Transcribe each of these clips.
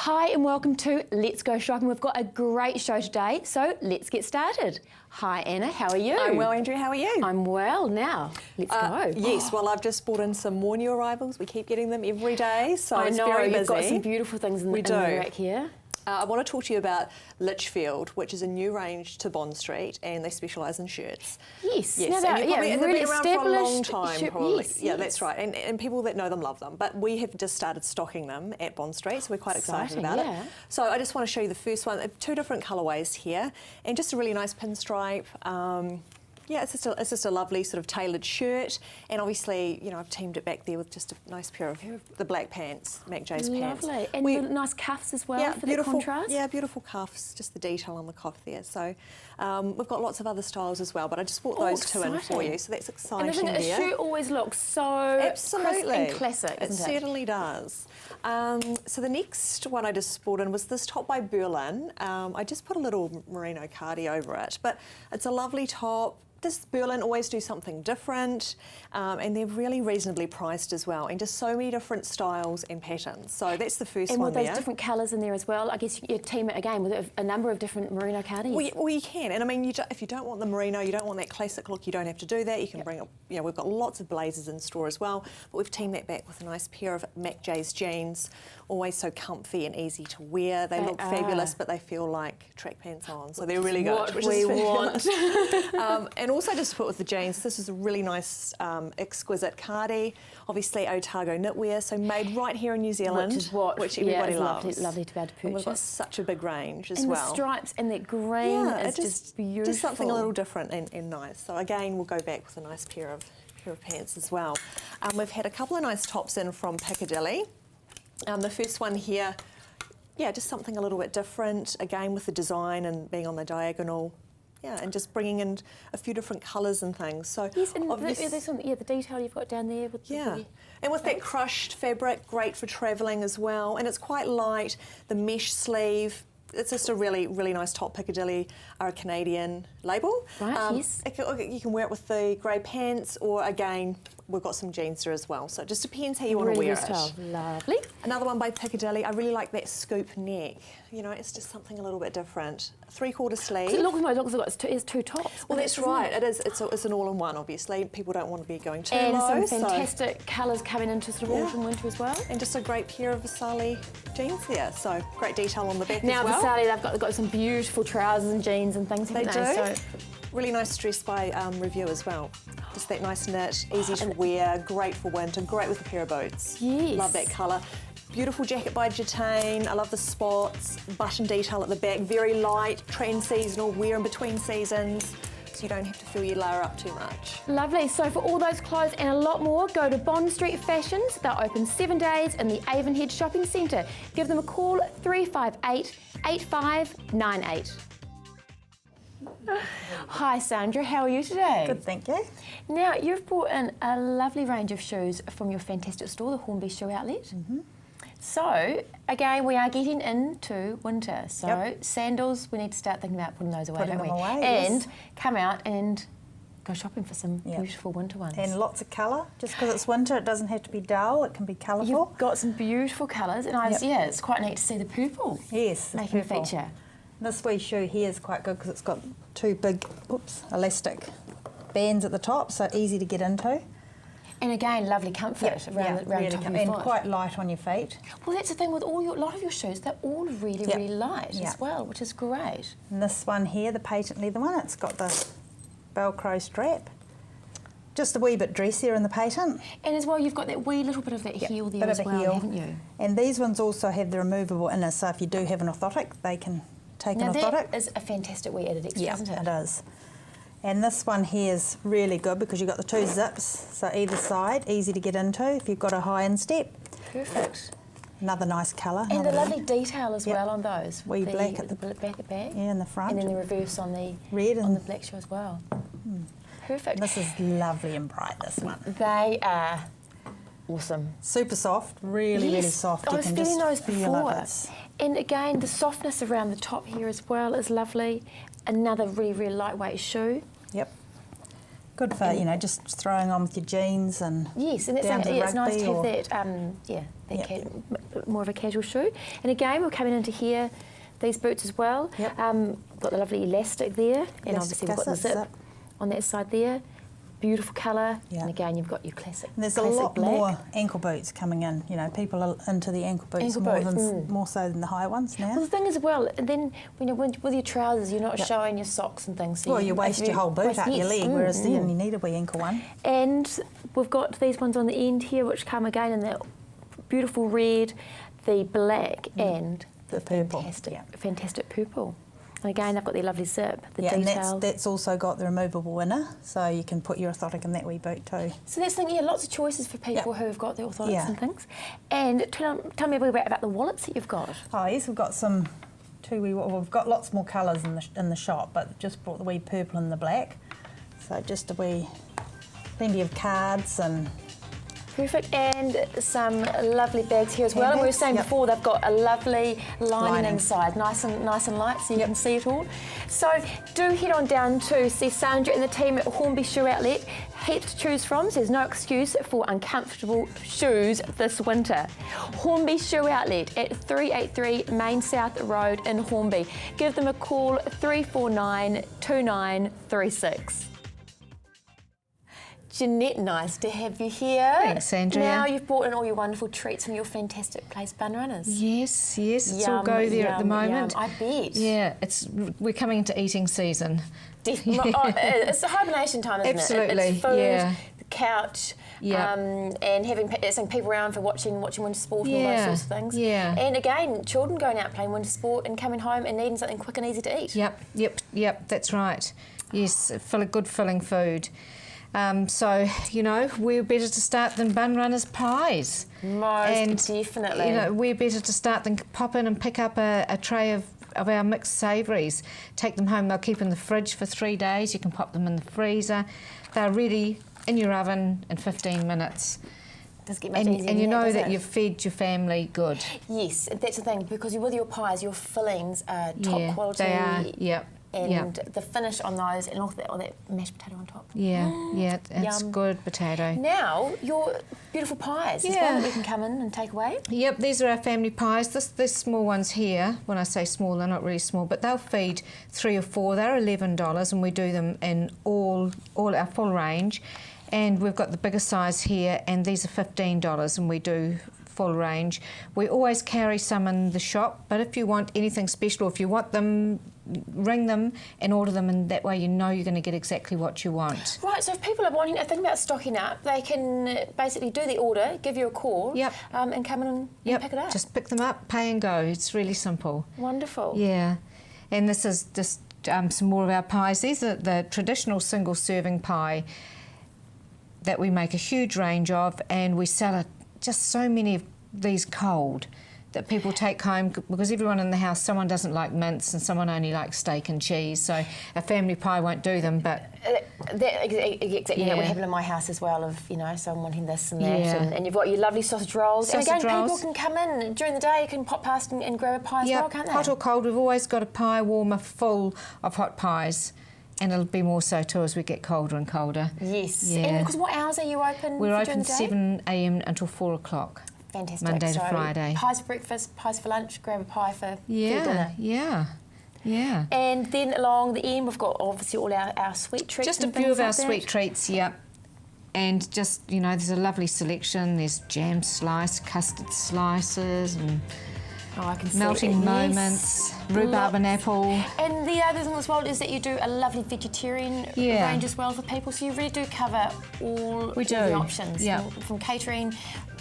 Hi and welcome to Let's Go Shopping. We've got a great show today, so let's get started. Hi Anna, how are you? I'm well, Andrea, how are you? I'm well. Now, let's go. Yes, well, I've just brought in some more new arrivals. We keep getting them every day, so I it's know, very busy. you've got some beautiful things in the rack here. I want to talk to you about Litchfield, which is a new range to Bond Street, and they specialise in shirts. Yes, yes. Now And really they've been around for a long time, probably. Yes, yeah, that's right. And people that know them love them. But we have just started stocking them at Bond Street, so we're quite excited about it. So I just want to show you the first one. Two different colourways here, and just a really nice pinstripe. Yeah, it's just a lovely sort of tailored shirt, and obviously, you know, I've teamed it back there with just a nice pair of the black pants, Mac J's pants. Lovely, and the nice cuffs as well for the contrast. Yeah, beautiful cuffs, just the detail on the cuff there. So we've got lots of other styles as well, but I just brought those two in for you, so that's exciting. And a shirt always looks so absolutely crisp and classic, it certainly does. So the next one I just brought in was this top by Berlin. I just put a little merino cardi over it, but it's a lovely top. This Berlin always do something different, and they're really reasonably priced as well, and just so many different styles and patterns. So that's the first one there. And with those different colours in there as well, I guess you team it again with a number of different merino cardis. Well, you can, and I mean, if you don't want the merino, you don't want that classic look, you don't have to do that. You can bring up, you know, we've got lots of blazers in store as well, but we've teamed that back with a nice pair of Mac J's jeans, always so comfy and easy to wear. They look fabulous, but they feel like track pants on, so they're really good. What we want. And also just to put with the jeans, this is a really nice, exquisite cardi, obviously Otago knitwear, so made right here in New Zealand, which everybody loves. Lovely to be able to purchase. And we've got such a big range as well. And the stripes and that green is just beautiful. Just something a little different and nice. So again, we'll go back with a nice pair of pants as well. We've had a couple of nice tops in from Piccadilly. The first one here, yeah, just something a little bit different, again with the design and being on the diagonal. Yeah, and just bringing in a few different colours and things. So yes, and the detail you've got down there. And with that crushed fabric, great for travelling as well. And it's quite light, the mesh sleeve. It's just a really, really nice top. Piccadilly are a Canadian label. Right, yes. You can wear it with the grey pants, or again, we've got some jeans there as well. So it just depends how you want to wear it. Lovely. Another one by Piccadilly. I really like that scoop neck. You know, it's just something a little bit different. 3/4 sleeve. It looks like it's two tops. Well, that's right. It is. It's an all-in-one. Obviously, people don't want to be going too low. And some fantastic colours coming into sort of autumn, winter as well. And just a great pair of Vasali jeans there. So great detail on the back now, as well. Now they've got some beautiful trousers and jeans and things. They do. So really nice dress by Review as well. Just that nice knit, easy to wear, great for winter, great with a pair of boots. Yes. Love that colour. Beautiful jacket by Jatane. I love the spots, button detail at the back, very light, trend seasonal, wear in between seasons, so you don't have to feel you layer up too much. Lovely. So for all those clothes and a lot more, go to Bond Street Fashions. They're open 7 days in the Avonhead Shopping Centre. Give them a call, 358 8598. Hi Sandra, how are you today? Good, thank you. Now, you've brought in a lovely range of shoes from your fantastic store, the Hornby Shoe Outlet. So, again, we are getting into winter, so sandals, we need to start thinking about putting those away, don't we? And come out and go shopping for some beautiful winter ones. And lots of colour. Just because it's winter, it doesn't have to be dull, it can be colourful. You've got some beautiful colours, and it's quite neat to see the purple. Yes, making a feature. This wee shoe here is quite good because it's got two big, elastic bands at the top, so easy to get into. And again, lovely comfort around the top of your foot. And quite light on your feet. Well, that's the thing with a lot of your shoes, they're all really, really light as well, which is great. And this one here, the patent leather one, it's got the Velcro strap. Just a wee bit dressier in the patent. And as well, you've got that wee little bit of that heel there as well, haven't you? And these ones also have the removable inner, so if you do have an orthotic, they can take an orthotic. That is a fantastic wee added extra, isn't it? It is. And this one here is really good because you've got the two zips, so either side, easy to get into if you've got a high instep. Perfect. Another nice colour. And the lovely detail as well on those. Wee black at the back. Yeah, in the front. And then the reverse on the red on the black shoe as well. Perfect. This is lovely and bright, this one. They are awesome. Super soft, really soft. I was feeling those before. It. And again, the softness around the top here as well is lovely. Another really, really lightweight shoe. Yep. Good for, you know, just throwing on with your jeans and yes, and down to it's nice to have or, that, more of a casual shoe. And again, we're coming into here, these boots as well. Yep. Got the lovely elastic there, and Elastic obviously we've got the zip on that side there. Beautiful colour, yeah. and again, you've got your classic. And there's classic a lot black. more ankle boots coming in. You know, people are into the ankle boots, more so than the high ones now. Well, the thing is, and then with your trousers, you're not showing your socks and things. So well, you waste your whole boot up your leg, whereas then you need a wee ankle one. And we've got these ones on the end here, which come again in that beautiful red, the black, and the purple. Fantastic purple. And again, they've got their lovely zip, the and detail. that's also got the removable inner, so you can put your orthotic in that wee boot too. So that's the thing, lots of choices for people who've got the orthotics and things. And tell me a bit about the wallets that you've got. Oh yes, we've got we've got lots more colours in the shop, but just brought the wee purple and the black. So just plenty of cards and... Perfect, and some lovely bags here as well. And we were saying before, they've got a lovely lining inside, nice and light, so you can see it all. So do head on down to see Sandra and the team at Hornby Shoe Outlet. Heaps to choose from, so there's no excuse for uncomfortable shoes this winter. Hornby Shoe Outlet at 383 Main South Road in Hornby. Give them a call, 349 2936. Jeanette, nice to have you here. Thanks, Andrea. Now you've brought in all your wonderful treats from your fantastic place, Bun Runners. Yes, it's all go there at the moment. I bet. Yeah, we're coming into eating season. Definitely. It's the hibernation time, isn't Absolutely, it? It's food, yeah. the couch, and having people around for watching winter sport and all those sorts of things. Yeah. And again, children going out playing winter sport and coming home and needing something quick and easy to eat. Yep, that's right. Yes, good filling food. So, you know, we're better to start than Bun Runners pies. Most definitely. You know, we're better to start than pop in and pick up a tray of our mixed savouries. Take them home, they'll keep in the fridge for 3 days. You can pop them in the freezer. They're ready in your oven in 15 minutes. Does get much easier and you know that it? you've fed your family good. Yes, that's the thing, because with your pies, your fillings are top quality. They are, yep. And the finish on those and all that mashed potato on top. It's good potato. Now, your beautiful pies as well that we can come in and take away. Yep, these are our family pies. This small ones here, when I say small, they're not really small, but they'll feed 3 or 4. They're $11 and we do them in all our full range. And we've got the bigger size here, and these are $15 and we do full range. We always carry some in the shop, but if you want anything special, if you want them, ring them and order them, and that way you know you're going to get exactly what you want. Right, so if people are wanting to think about stocking up, they can basically do the order, give you a call, and come in and pick it up. Just pick them up, pay and go. It's really simple. Wonderful. Yeah, and this is just some more of our pies. These are the traditional single serving pie that we make a huge range of, and we sell just so many of these cold that people take home, because everyone in the house, someone doesn't like mince and someone only likes steak and cheese, so a family pie won't do them, but... Exactly, we have it in my house as well, of, you know, someone wanting this and that, and you've got your lovely sausage rolls. And again, people can come in during the day, you can pop past and grab a pie as well, can't they? Hot or cold, we've always got a pie warmer full of hot pies. And it'll be more so too as we get colder and colder. Yes. And because what hours are you open? We're open 7 a.m. until 4 o'clock. Fantastic. Monday to Friday. Pies for breakfast, pies for lunch, grab a pie for dinner. Yeah. And then along the end, we've got obviously all our sweet treats. Just a few of our sweet treats, And just, you know, there's a lovely selection. There's jam slice, custard slices, and I can see melting moments, rhubarb and apple. And the other thing as well is that you do a lovely vegetarian range as well for people, so you really do cover all the options. From catering,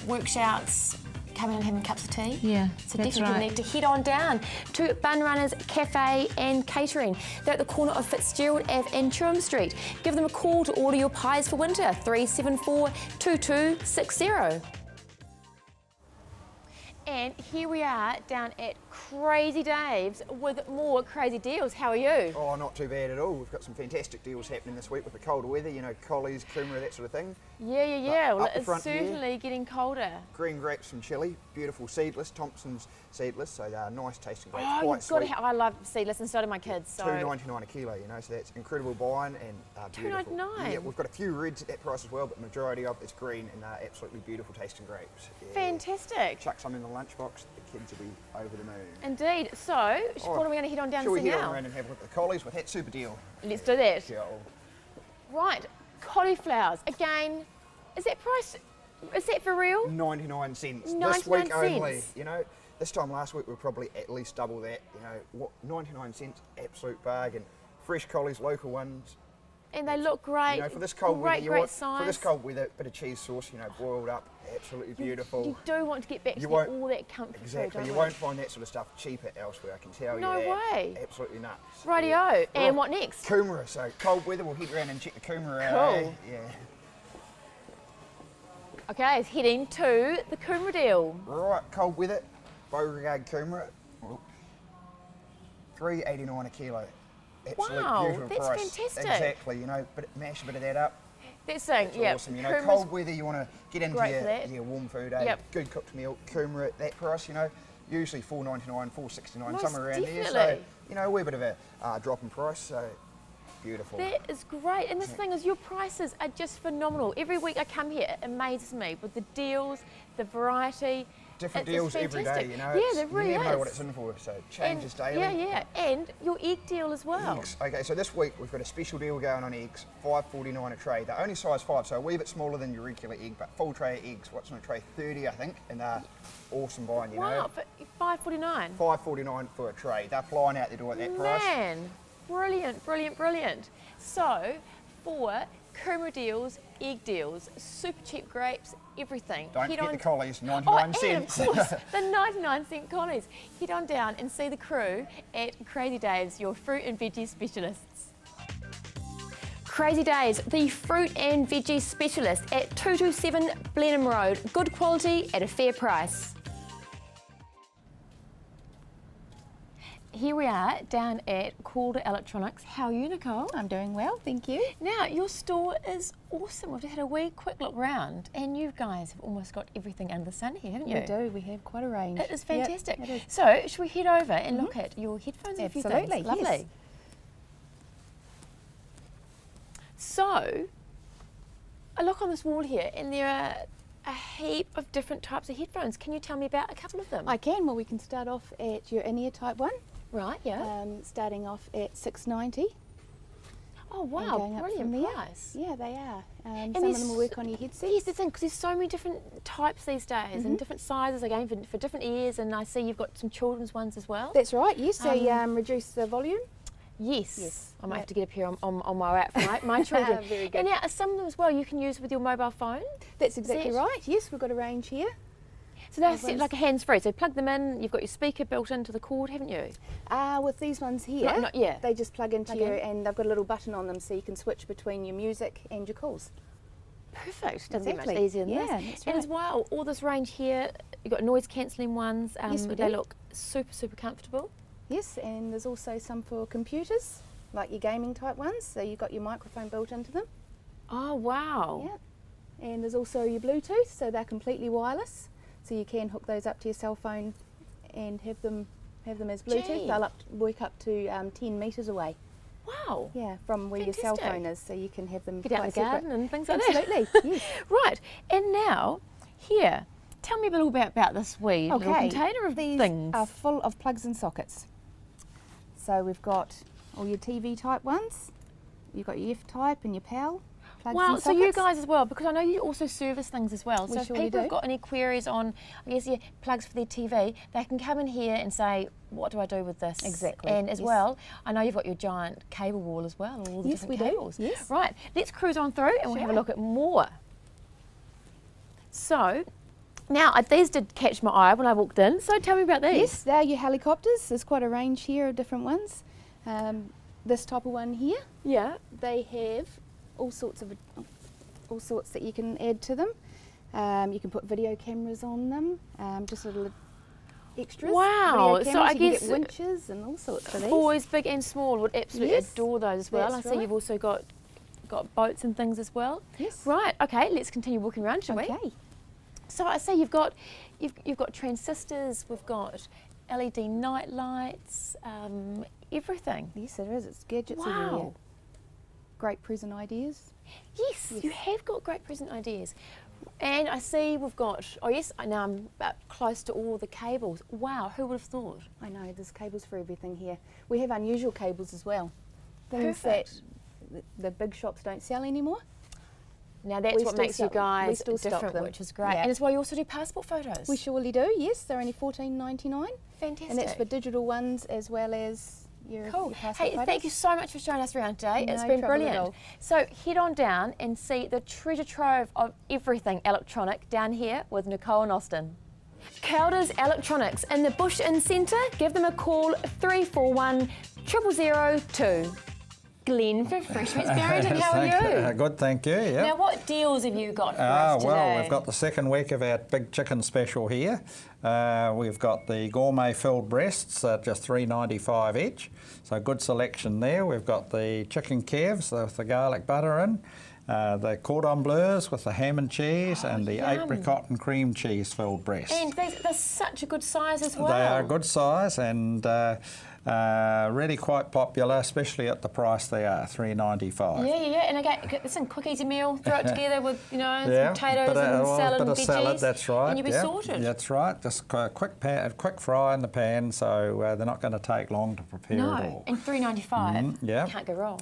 workshops, coming and having cups of tea. So definitely need to head on down to Bun Runners Cafe and Catering. They're at the corner of Fitzgerald Ave and Turum Street. Give them a call to order your pies for winter, 374 2260. And here we are down at Crazy Dave's with more crazy deals. How are you? Oh, not too bad at all. We've got some fantastic deals happening this week with the colder weather, you know, collies, kumara, that sort of thing. Yeah. Well, up the it's front certainly here, getting colder. green grapes from Chile, beautiful seedless, Thompson's seedless, so they're nice tasting grapes, Oh, quite you've got to sweet. I love seedless and so do my kids. So. $2.99 a kilo, you know, so that's incredible buying and beautiful. $2.99? Yeah, we've got a few reds at that price as well, but the majority of it's green and they're absolutely beautiful tasting grapes. Yeah. Fantastic. Chuck some in the lunchbox, the kids will be over the moon. Indeed. So, what are we going to head on down Shall to we see head now? on around and have a look at the collies with that super deal? Let's do that. Sure. Right, cauliflowers. Again, is that for real? 99 cents. 99 This week only. cents. You know, this time last week we were probably at least double that. You know, what 99 cents, absolute bargain. Fresh collies, local ones. And they look great. You know, for this cold weather, great size. for this cold weather, bit of cheese sauce, you know, boiled up, absolutely beautiful. You do want to get back to You get won't- all that comfort food, Exactly. don't You we? won't find that sort of stuff cheaper elsewhere, I can tell No you that. way. Absolutely nuts. Rightio. Yeah. And Right. what next? Kumara. So cold weather, we'll head around and check the kumara. Cool. Yeah. Okay, it's heading to the kumara deal. Right, cold weather, Beauregard kumara. $3.89 a kilo. Absolute Wow, beautiful that's price. fantastic. Exactly, you know, mash a bit of that up. That's saying, It's yeah. awesome. You know, kumara's cold weather, you want to get into great for that. your warm food, eh? Yep. Good cooked meal, kumara at that price, you know, usually $4.99, $4.69, Most somewhere around there. So, definitely. you know, a wee bit of a drop in price, so beautiful. That is great. And this thing is, your prices are just phenomenal. Every week I come here, it amazes me with the deals, the variety. Different It's deals every day, fantastic. you know. Yeah, there really you never know what is. it's in for, so it changes daily. Yeah. And your egg deal as well. Eggs. Okay, so this week we've got a special deal going on eggs, $5.49 a tray. They're only size 5, so a wee bit smaller than your regular egg, but full tray of eggs. What's on a tray? 30, I think, and they're awesome buying, you know. Wow, for $5.49. $5.49 for a tray. They're flying out the door at that price. Man, brilliant. So, for kumara deals, egg deals, super cheap grapes, everything. Don't Head forget on the collies, 99 And of cents. course, the 99-cent collies. Head on down and see the crew at Crazy Dave's, your fruit and veggie specialists. Crazy Dave's, the fruit and veggie specialist at 227 Blenheim Road. Good quality at a fair price. Here we are down at Calder Electronics. How are you, Nicole? I'm doing well, thank you. Now, your store is awesome. We've just had a wee quick look round and you guys have almost got everything under the sun here, haven't you? We do, we have quite a range. It is fantastic. Yep, it is. So, should we head over and look at your headphones and a few Absolutely, things? Lovely. yes. So, I look on this wall here and there are a heap of different types of headphones. Can you tell me about a couple of them? I can, well we can start off at your in-ear type one, Right, yeah. starting off at $6.90. Oh, and wow, going up brilliant from there. price. Yeah, they are. Some there's- of them will work on your headset. Here's the thing, because there's so many different types these days and different sizes again for different ears, and I see you've got some children's ones as well. That's right, yes, they reduce the volume. Yes. Yes, I might yeah. have to get a pair on my app for my children. Very good. And now, some of them as well you can use with your mobile phone. That's exactly it? right, yes, we've got a range here. So they're Those set ones- like a hands-free. So plug them in, you've got your speaker built into the cord, haven't you? With these ones here, yeah. they just plug into Plug your, in. and they've got a little button on them so you can switch between your music and your calls. Perfect. Doesn't get much Exactly. easier than Yeah, this. that's And as right. well, all this range here, you've got noise cancelling ones. Yes, we They do. look super comfortable. Yes, and there's also some for computers, like your gaming type ones, so you've got your microphone built into them. Oh, wow. Yeah. And there's also your Bluetooth, so they're completely wireless, so you can hook those up to your cell phone and have them as Bluetooth. Gee. They'll work up to 10 metres away. Wow. Yeah, from where your cell Fantastic. phone is, so you can have them Get out in quite the garden separate. and things like that. Absolutely, yes. Right. And now, here, tell me a little bit about this wee little container of these things. are full of plugs and sockets. So we've got all your TV type ones, you've got your F type and your PAL plugs Well, and so sockets. you guys as well, because I know you also service things as well. We So if surely people have do. got any queries on, I guess, plugs for their TV, they can come in here and say, what do I do with this? Exactly, And as yes. well, I know you've got your giant cable wall as well, all the Yes, different we do, cables. yes. Right, let's cruise on through and we'll have a Sure. look at more. So, now these did catch my eye when I walked in, so tell me about these. Yes, they're your helicopters. There's quite a range here of different ones. This type of one here, Yeah. they have all sorts that you can add to them. You can put video cameras on them. Just a little. extras. Wow, Video so I cameras, you can guess get winches and all sorts for these. boys, big and small, would absolutely Yes, adore those as well. that's I see right. you've also got boats and things as well. Yes. Right. Okay. Let's continue walking around, shall we? Okay. So I see you've got transistors. We've got LED night lights. Everything. Yes, it is. It's gadgets Wow. everywhere. Great present ideas. Yes, you have got great present ideas. And I see we've got, oh yes, now I'm close to all the cables. Wow, who would have thought? I know, there's cables for everything here. We have unusual cables as well. Things Perfect. that the big shops don't sell anymore. Now that's We what still makes you stock- we guys still stock different, them. which is great. Yeah. And it's why you also do passport photos. We surely do, yes. They're only $14.99. Fantastic. And that's for digital ones as well as your, Cool. your passport Hey, photos. thank you so much for showing us around today. It's No been trouble at brilliant. all. So head on down and see the treasure trove of everything electronic down here with Nicole and Austin. Calder's Electronics in the Bush Inn Centre. Give them a call 341 0002. Glenn from Fresh Meats Barrington, how are you? Good, thank you. Yep. Now, what deals have you got for us today? Well, we've got the second week of our big chicken special here. We've got the gourmet filled breasts at just $3.95 each. So good selection there. We've got the chicken calves with the garlic butter in. The cordon bleus with the ham and cheese and the yum. apricot and cream cheese filled breast. And they're such a good size as well. They are a good size and really quite popular, especially at the price they are, $3.95. Yeah. And again, it's a quick, easy meal. Throw it together with, Yeah, potatoes bit of- and well, salad bit and of veggies. salad, that's right. And you'll be yeah, sorted. That's right. Just a quick fry in the pan, so they're not going to take long to prepare at all. And $3.95. yeah. Can't go wrong.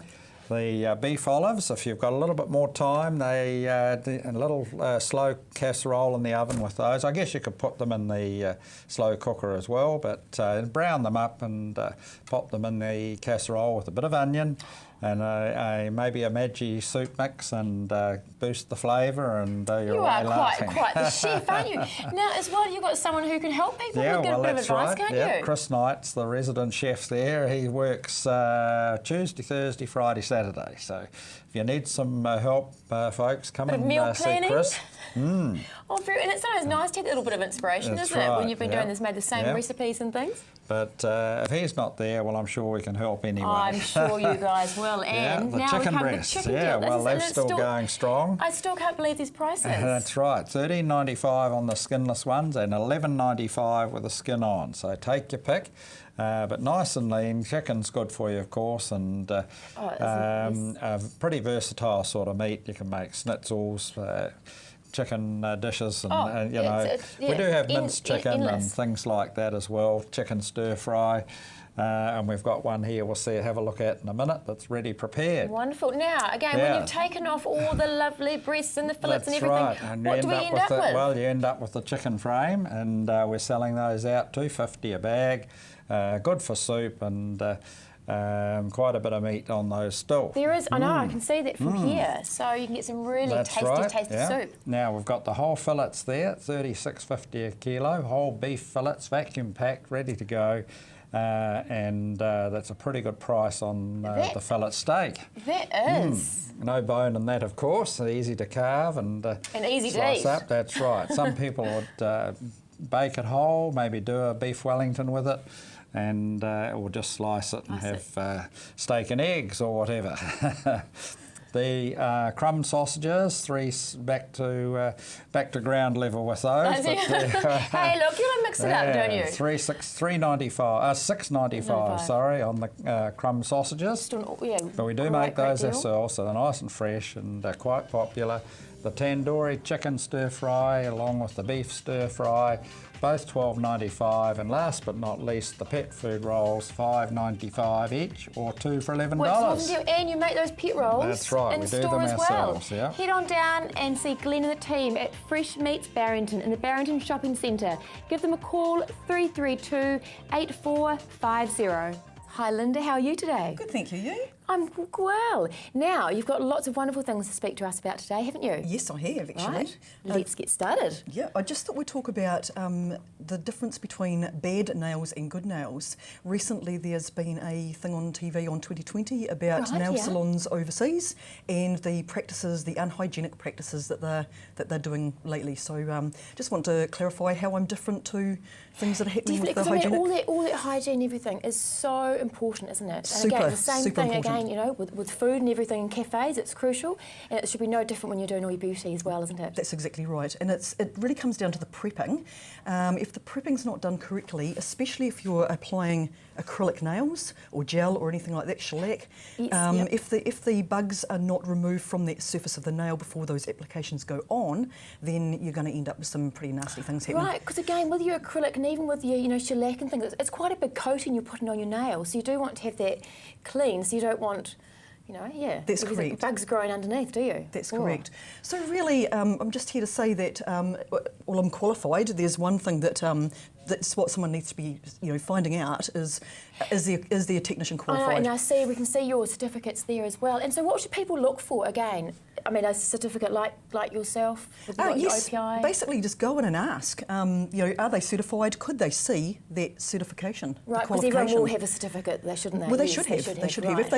The beef olives, if you've got a little bit more time, they a little slow casserole in the oven with those. I guess you could put them in the slow cooker as well, but brown them up and pop them in the casserole with a bit of onion and maybe a Maggi soup mix and boost the flavour and you're You away are laughing. quite the chef, aren't you? Now, as well, you've got someone who can help people Yeah, with a well, bit of that's advice, right. can't Yeah, you? Chris Knight's the resident chef there. He works Tuesday, Thursday, Friday, Saturday. So if you need some help, folks, come Bit of and meal see planning. Chris. Oh, and it's sometimes nice to have a little bit of inspiration, That's isn't it? When right, you've been yeah. doing this, made the same Yeah. recipes and things. But if he's not there, well, I'm sure we can help anyway. I'm sure you guys will. Yeah, And the now chicken we come breasts. to the chicken Yeah, deal. This well, is- they're and it's still going strong. I still can't believe these prices. That's right, $13.95 on the skinless ones and $11.95 with the skin on. So take your pick, but nice and lean. Chicken's good for you, of course, and a pretty versatile sort of meat. You can make schnitzels, chicken dishes, and we do have minced chicken and things like that as well. Chicken stir fry. And we've got one here we'll have a look at in a minute that's ready prepared. Wonderful. Now, again, when you've taken off all the lovely breasts and the fillets That's and everything, right. And what do we end up with? Well, you end up with the chicken frame, and we're selling those out $2.50 a bag. Good for soup and quite a bit of meat on those still. There is, I know, I can see that from here. So you can get some really That's tasty, right, tasty yeah. soup. Now we've got the whole fillets there, $36.50 a kilo, whole beef fillets, vacuum packed, ready to go. And that's a pretty good price on the fillet steak. That is. No bone in that, of course. Easy to carve and easy to slice eat. up. That's right. Some people would bake it whole, maybe do a beef Wellington with it, and or just slice it and have steak and eggs or whatever. The crumb sausages, back to ground level with those. Hey, look, you want to mix it up, don't you? $6.95, sorry, on the crumb sausages. But we do make those ourselves, so they're nice and fresh and quite popular. The tandoori chicken stir fry along with the beef stir fry, both $12.95, and last but not least, the pet food rolls, $5.95 each, or two for $11. And you make those pet rolls That's right, in we store do them as ourselves, well. yeah. Head on down and see Glenn and the team at Fresh Meats Barrington in the Barrington Shopping Centre. Give them a call, 332 8450. Hi Linda, how are you today? Good, thank you. You? I'm well. Now, you've got lots of wonderful things to speak to us about today, haven't you? Yes, I have, actually. Right. Let's get started. Yeah, I just thought we'd talk about the difference between bad nails and good nails. Recently, there's been a thing on TV on 2020 about nail salons overseas and the practices, the unhygienic practices that they're doing lately. So just want to clarify how I'm different to things that are happening with the hygienic. All that hygiene, everything is so important, isn't it? And Super, again, the same super thing important. again, you know, with food and everything in cafes, it's crucial, and it should be no different when you're doing all your beauty as well, isn't it? That's exactly right, and it really comes down to the prepping. If the prepping's not done correctly, especially if you're applying acrylic nails or gel or anything like that, shellac, if the bugs are not removed from the surface of the nail before those applications go on, then you're going to end up with some pretty nasty things happening. Right, because again, with your acrylic and even with your, you know, shellac and things, it's quite a big coating you're putting on your nails, so you do want to have that clean, so you don't want, you know, That's correct. Bugs growing underneath, do you? That's correct. So really, I'm just here to say that, well, I'm qualified. There's one thing that that's what someone needs to be, you know, finding out is their technician qualified? And we can see your certificates there as well. And so, what should people look for again? I mean, a certificate like yourself with your yes, OPI. Basically, just go in and ask. You know, are they certified? Could they see that certification? Right, because everyone will have a certificate, shouldn't they? Well, they Yes, should have. They should have. Right.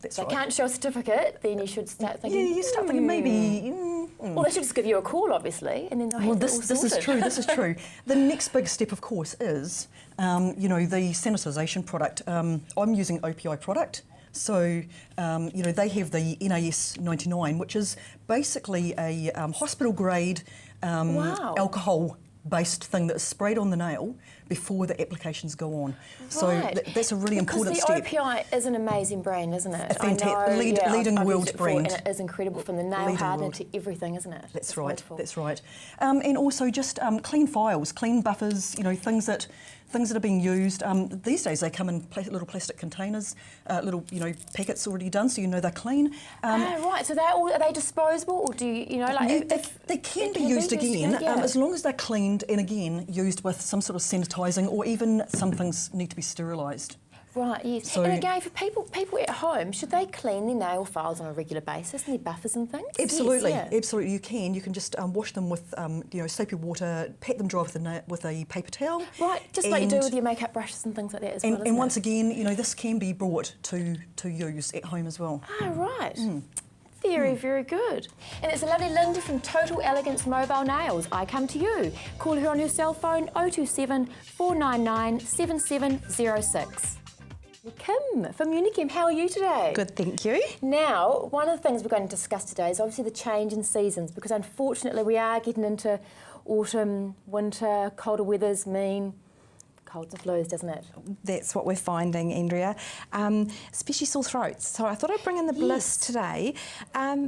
That's they right. can't show a certificate, then you should start thinking. Yeah, you start thinking maybe. Well, they should just give you a call, obviously, and then they'll have this is true. This is true. The next big step, of course, is you know, the sanitisation product. I'm using OPI product. So, you know, they have the NAS 99, which is basically a hospital-grade alcohol-based thing that's sprayed on the nail before the applications go on. So that's a really important step. Because the OPI is an amazing brand, isn't it? Leading world brand. And it is incredible from the nail hardener to everything, isn't it? That's right. Wonderful. That's right. And also just clean files, clean buffers. You know, things that are being used. These days they come in little plastic containers, little, you know, packets already done, so you know they're clean. Right. So are they disposable, or do you know, like they can be used again, as long as they're cleaned and again used with some sort of sanitising, or even some things need to be sterilised. Right, yes. So, and again, for people at home, should they clean their nail files on a regular basis and their buffers and things? Absolutely, yes, absolutely. You can just wash them with you know, soapy water, pat them dry with a paper towel. Right, just like you do with your makeup brushes and things like that as well. And once again, you know, this can be brought to use at home as well. Ah, right. Very, very good. And it's a lovely Linda from Total Elegance Mobile Nails. I come to you. Call her on your cell phone 027 499 7706. Kim from Unichem, how are you today? Good, thank you. Now, one of the things we're going to discuss today is obviously the change in seasons, because unfortunately we are getting into autumn, winter, colder weathers mean colds and flus, doesn't it? That's what we're finding, Andrea, especially sore throats. So I thought I'd bring in the Bliss today,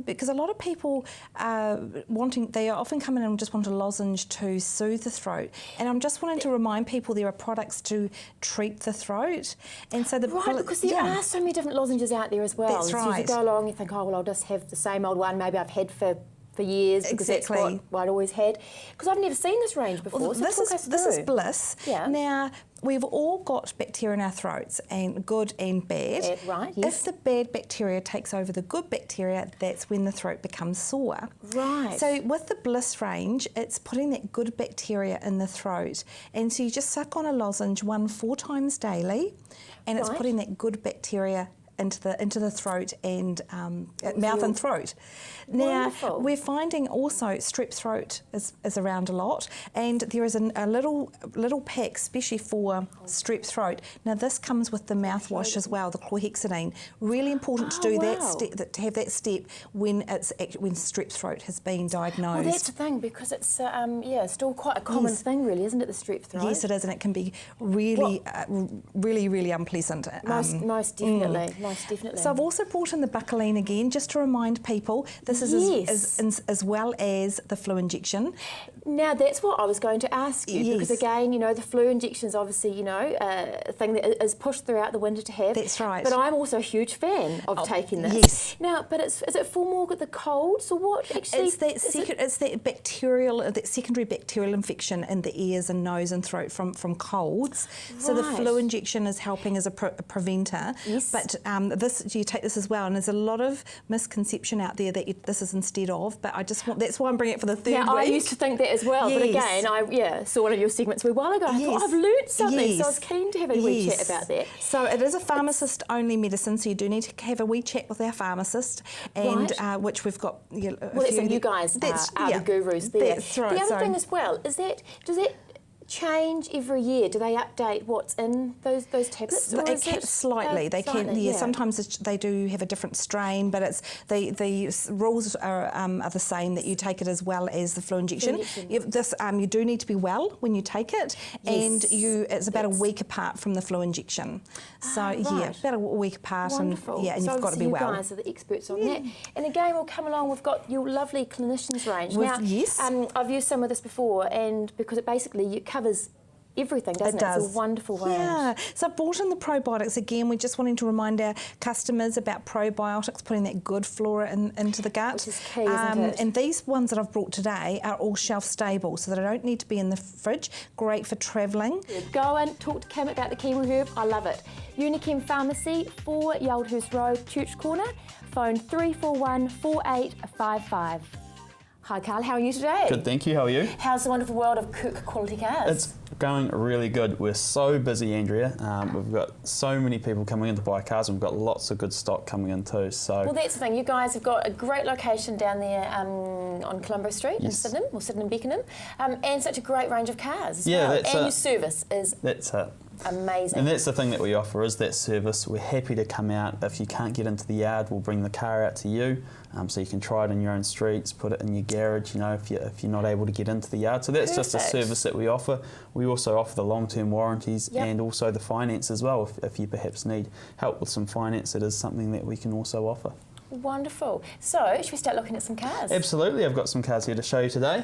because a lot of people they often come in and just want a lozenge to soothe the throat. And I'm just wanting to remind people there are products to treat the throat. And so because there are so many different lozenges out there as well. That's right. So you go along, you think, oh, well, I'll just have the same old one maybe I've had for years, because that's what I'd always had. Because I've never seen this range before. Well, so this is Bliss. Yeah. Now, we've all got bacteria in our throats, and good and bad. Right, yes. If the bad bacteria takes over the good bacteria, that's when the throat becomes sore. Right. So with the Bliss range, it's putting that good bacteria in the throat. And so you just suck on a lozenge 4 times daily, and it's putting that good bacteria into the throat and mouth and throat. Now, we're finding also strep throat is around a lot, and there is a little pack especially for strep throat. Now, this comes with the mouthwash as well, the chlorhexidine. Really important to do that step, to have that step when strep throat has been diagnosed. Well, that's the thing, because it's still quite a common thing, really, isn't it, the strep throat? Yes, it is, and it can be really, really unpleasant. Most definitely. Most definitely. So I've also brought in the Buccoline again, just to remind people this is as well as the flu injection. Now, that's what I was going to ask you, because again, you know, the flu injection is obviously, you know, a thing that is pushed throughout the winter to have. That's right. But I'm also a huge fan of taking this. Yes. Now, but is it for more the colds, or what actually? It's that secondary bacterial infection in the ears and nose and throat from colds. Right. So the flu injection is helping as a preventer. Yes. But you take this as well, and there's a lot of misconception out there that this is instead of, but I just want, that's why I'm bringing it for the third week. I used to think that as well, but again, I saw one of your segments a while ago. I thought, I've learnt something, so I was keen to have a wee chat about that. So it is a pharmacist-only medicine, so you do need to have a wee chat with our pharmacist, and which we've got. You guys are the gurus there. That's right. The other thing as well is that does it change every year? Do they update what's in those tablets? Slightly. They can. Yeah, sometimes they do have a different strain, but it's the rules are the same, that you take it as well as the flu injection. You do need to be well when you take it, and it's about a week apart from the flu injection. So about a week apart. Wonderful. And you've got to be well. You guys are the experts on that. And again, we'll come along. We've got your lovely clinicians range. I've used some of this before, and because it basically covers everything, doesn't it? It's a wonderful range. Yeah. So I've brought in the probiotics again. We're just wanting to remind our customers about probiotics, putting that good flora into the gut. Which is key, isn't it? And these ones that I've brought today are all shelf stable, so they don't need to be in the fridge. Great for travelling. Go and talk to Kim about the Kiwi Herb. I love it. Unichem Pharmacy, 4 Yaldhurst Road, Church Corner. Phone 341 4855. Hi Carl, how are you today? Good, thank you. How are you? How's the wonderful world of Kirk Quality Cars? It's going really good. We're so busy, Andrea. We've got so many people coming in to buy cars, and we've got lots of good stock coming in too. So, well, that's the thing. You guys have got a great location down there on Colombo Street in Sydenham, or Sydenham-Beckenham, and such a great range of cars as well. And your service is amazing. And that's the thing that we offer, is that service. We're happy to come out. If you can't get into the yard, we'll bring the car out to you, so you can try it in your own streets, put it in your garage, if you're not able to get into the yard. So that's just a service that we offer. We also offer the long-term warranties and also the finance as well. If you perhaps need help with some finance, it is something that we can also offer. Wonderful. So, should we start looking at some cars? Absolutely. I've got some cars here to show you today.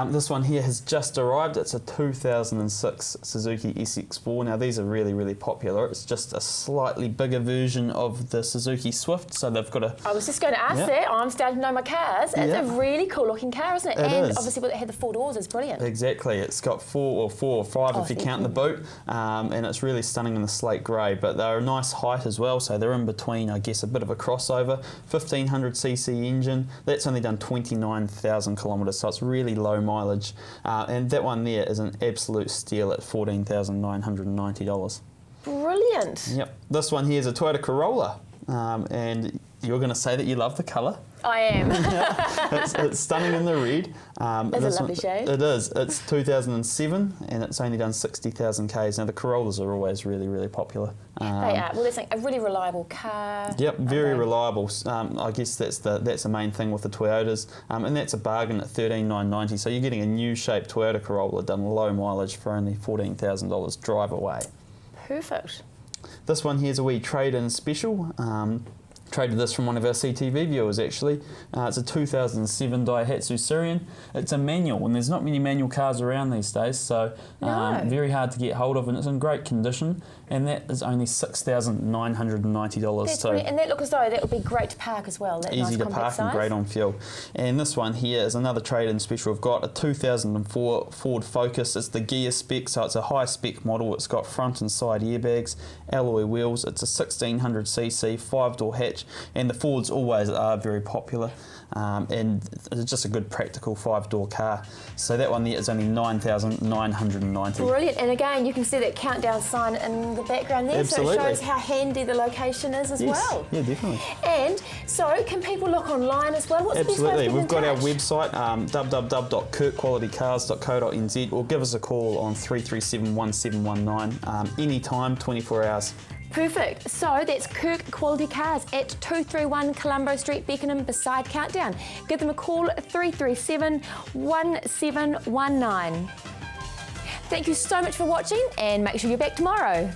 This one here has just arrived. It's a 2006 Suzuki SX4. Now, these are really, really popular. It's just a slightly bigger version of the Suzuki Swift. So they've got a... I was just going to ask that. I'm starting to know my cars. It's a really cool looking car, isn't it? And obviously, it had the 4 doors. It's brilliant. Exactly. It's got 4 or 5 if you count the boot. And it's really stunning in the slate grey. But they're a nice height as well. So they're in between, I guess, a bit of a crossover. 1500cc engine. That's only done 29,000 kilometres, so it's really low mileage. And that one there is an absolute steal at $14,990. Brilliant. Yep. This one here is a Toyota Corolla, and you're going to say that you love the colour. I am. It's stunning in the red. It's a lovely shade. It is. It's 2007 and it's only done 60,000 Ks. Now the Corollas are always really, really popular. They are. Well, that's a really reliable car. Yep, very reliable. I guess that's the main thing with the Toyotas, and that's a bargain at $13,990. So you're getting a new shape Toyota Corolla done low mileage for only $14,000 drive away. Perfect. This one here's a wee trade-in special. Traded this from one of our CTV viewers actually. It's a 2007 Daihatsu Sirion. It's a manual, and there's not many manual cars around these days, so very hard to get hold of, and it's in great condition, and that is only $6,990. That's brilliant. And that looks as though that would be great to park as well. That easy nice to park and great on fuel. And this one here is another trade-in special. We've got a 2004 Ford Focus. It's the gear spec, so it's a high spec model. It's got front and side airbags, alloy wheels. It's a 1600cc 5-door hatch, and the Fords always are very popular. And it's just a good practical 5-door car. So that one there is only $9,990. Brilliant. And again, you can see that countdown sign in the background there. Absolutely. So it shows how handy the location is as well. Yeah, definitely. And so can people look online as well? What's Absolutely. We've got our website, www.kirkqualitycars.co.nz, or give us a call on 337 1719 anytime, 24 hours. Perfect. So that's Kirk Quality Cars at 231 Colombo Street, Beckenham, beside Countdown. Give them a call at 337 1719. Thank you so much for watching, and make sure you're back tomorrow.